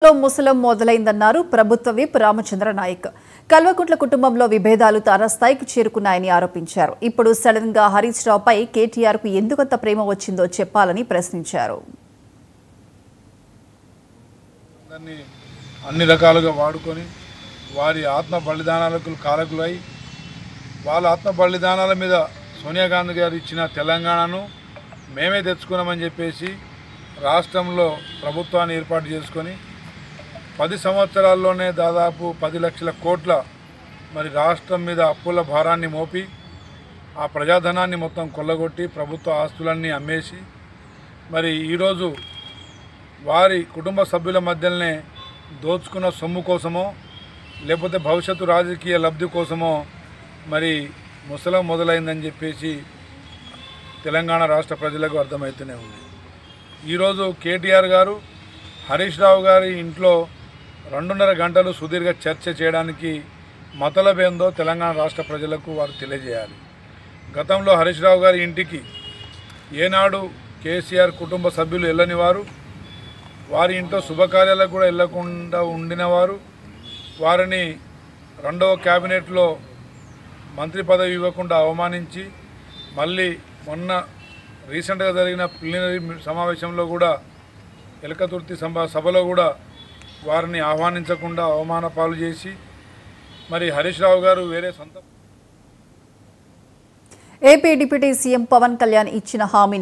లో ముసలం మొదలైందన్నారు ప్రభుత్వ విప్ రామచంద్ర నాయక్. కల్వకుంట్ల కుటుంబంలో విభేదాలు తారస్థాయికి చేరుకున్నాయని ఆరోపించారు. ఇప్పుడు సడన్ గా హరీష్ రావుపై కేటీఆర్ కు ఎందుకంత ప్రేమ వచ్చిందో చెప్పాలని ప్రశ్నించారు. అన్ని రకాలుగా వాడుకొని వారి ఆత్మ బలిదానాలకు కారకులై వాళ్ళ ఆత్మ బలిదానాల మీద సోనియా గాంధీ గారు ఇచ్చిన తెలంగాణను మేమే తెచ్చుకున్నామని చెప్పేసి రాష్ట్రంలో ప్రభుత్వాన్ని ఏర్పాటు చేసుకొని 10 సంవత్సరాల్లోనే దాదాపు 10 లక్షల కోట్ల మరి రాష్ట్రం మీద అప్పుల భారాన్ని మోపి ఆ ప్రజాధనాన్ని మొత్తం కొల్లగొట్టి ప్రభుత్వ ఆస్తులన్నీ అమ్మేసి మరి ఈరోజు వారి కుటుంబ సభ్యుల మధ్యనే దోచుకున్న సొమ్ము కోసమో లేకపోతే భవిష్యత్తు రాజకీయ లబ్ధి కోసమో మరి ముసలం మొదలైందని చెప్పేసి తెలంగాణ రాష్ట్ర ప్రజలకు అర్థమవుతూనే ఉంది. ఈరోజు కేటీఆర్ గారు హరీష్ రావు గారి ఇంట్లో 2.5 గంటలు సుదీర్ఘ చర్చ చేయడానికి మతలబేందో తెలంగాణ రాష్ట్ర ప్రజలకు వారు తెలియజేయాలి. గతంలో హరీష్ రావు గారి ఇంటికి ఏనాడు కేసీఆర్ కుటుంబ సభ్యులు వెళ్ళని వారు, వారి ఇంట్లో శుభకార్యాలకు కూడా వెళ్లకుండా ఉండినవారు, వారిని 2వ క్యాబినెట్లో మంత్రి పదవి ఇవ్వకుండా అవమానించి మళ్ళీ మొన్న రీసెంట్గా జరిగిన ప్లీనరీ సమావేశంలో కూడా ఎలకతుర్తి సభలో కూడా వారిని ఆహ్వానించకుండా అవమాన పాలు చేసి మరి హరీష్ రావు గారు వేరే సొంత AP deputy CM Pawan Kalyan ఇచ్చిన హామీ